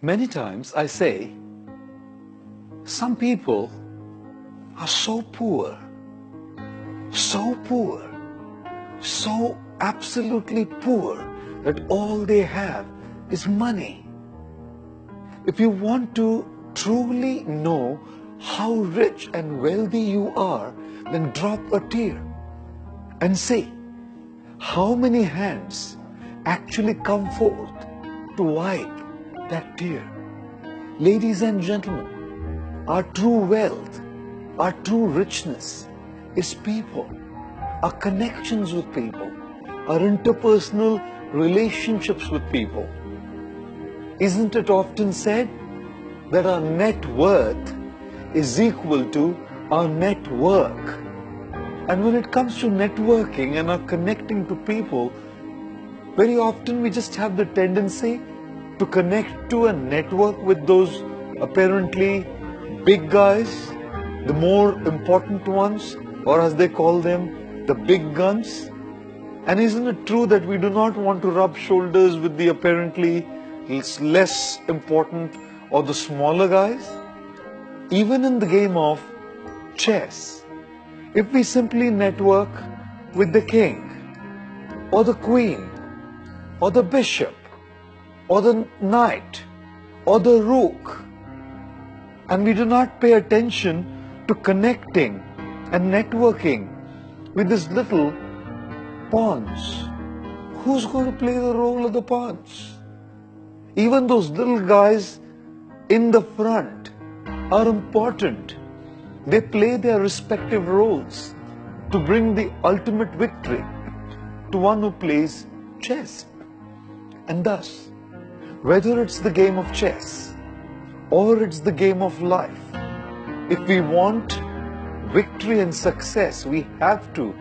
Many times I say, some people are so poor, so absolutely poor that all they have is money. If you want to truly know how rich and wealthy you are, then drop a tear and see how many hands actually come forth to wipe that tear. Ladies and gentlemen, our true wealth, our true richness is people, our connections with people, our interpersonal relationships with people. Isn't it often said that our net worth is equal to our network? And when it comes to networking and our connecting to people, very often we just have the tendency to connect to and network with those apparently big guys, the more important ones, or as they call them, the big guns. And isn't it true that we do not want to rub shoulders with the apparently less important or the smaller guys? Even in the game of chess, if we simply network with the king or the queen or the bishop or the knight or the rook, and we do not pay attention to connecting and networking with these little pawns, who's going to play the role of the pawns? Even those little guys in the front are important. They play their respective roles to bring the ultimate victory to one who plays chess. And thus, whether it's the game of chess or it's the game of life, if we want victory and success, we have to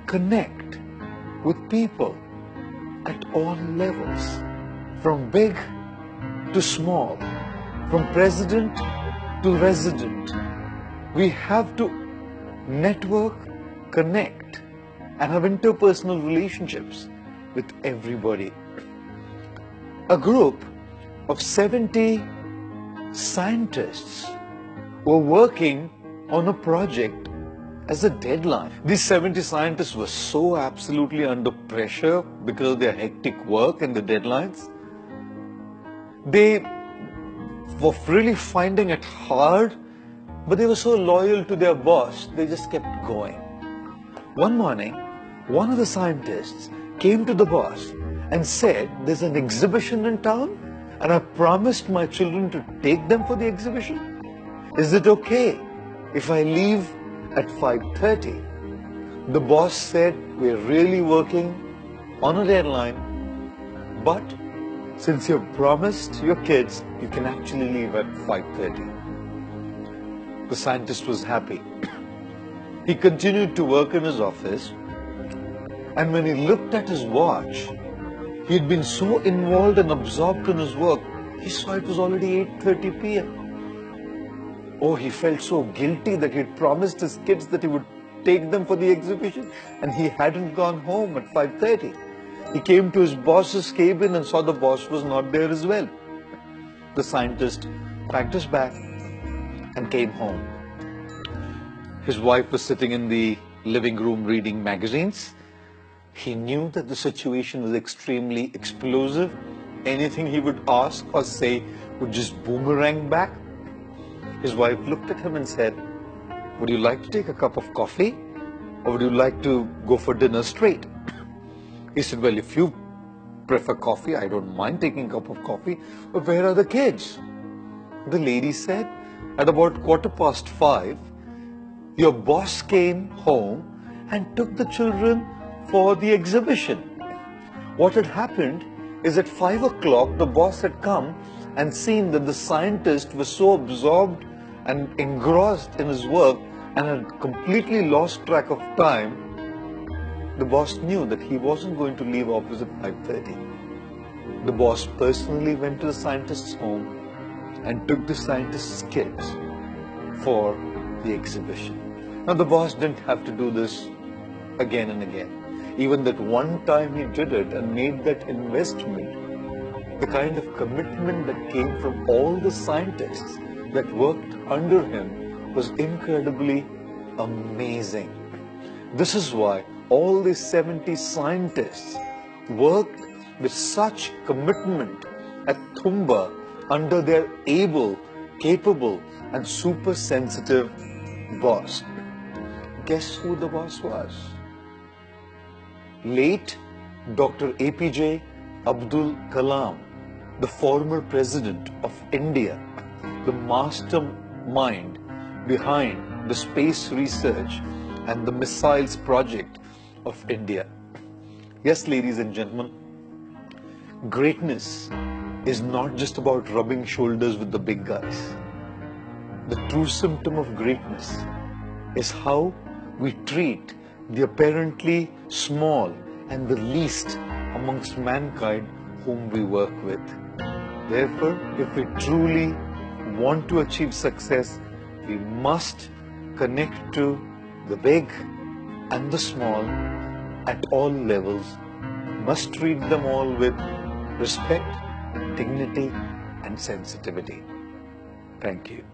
connect with people at all levels, from big to small, from president to resident. We have to network, connect, and have interpersonal relationships with everybody. A group of 70 scientists were working on a project as a deadline. These 70 scientists were so absolutely under pressure because of their hectic work and the deadlines. They were really finding it hard, but they were so loyal to their boss, they just kept going. One morning, one of the scientists came to the boss and said, "There's an exhibition in town and I promised my children to take them for the exhibition. Is it okay if I leave at 5:30? The boss said, "We're really working on a deadline, but since you've promised your kids, you can actually leave at 5:30. The scientist was happy. He continued to work in his office, and when he looked at his watch, he had been so involved and absorbed in his work, he saw it was already 8:30 p.m. Oh, he felt so guilty that he had promised his kids that he would take them for the exhibition, and he hadn't gone home at 5:30. He came to his boss's cabin and saw the boss was not there as well. The scientist packed his bag and came home. His wife was sitting in the living room reading magazines. He knew that the situation was extremely explosive. Anything he would ask or say would just boomerang back. His wife looked at him and said, "Would you like to take a cup of coffee, or would you like to go for dinner straight?" He said, "Well, if you prefer coffee, I don't mind taking a cup of coffee, but where are the kids?" The lady said, "At about 5:15, your boss came home and took the children for the exhibition. What had happened is at 5 o'clock, the boss had come and seen that the scientist was so absorbed and engrossed in his work and had completely lost track of time. The boss knew that he wasn't going to leave office at 5:30. The boss personally went to the scientist's home and took the scientist's kids for the exhibition. Now, the boss didn't have to do this again and again. Even that one time he did it and made that investment, the kind of commitment that came from all the scientists that worked under him was incredibly amazing. This is why all these 70 scientists worked with such commitment at Thumba under their able, capable and super sensitive boss. Guess who the boss was? Late Dr. APJ Abdul Kalam, the former president of India, the mastermind behind the space research and the missiles project of India. Yes, ladies and gentlemen, greatness is not just about rubbing shoulders with the big guys. The true symptom of greatness is how we treat the apparently small and the least amongst mankind whom we work with. Therefore, if we truly want to achieve success, we must connect to the big and the small at all levels, must treat them all with respect, dignity and sensitivity. Thank you.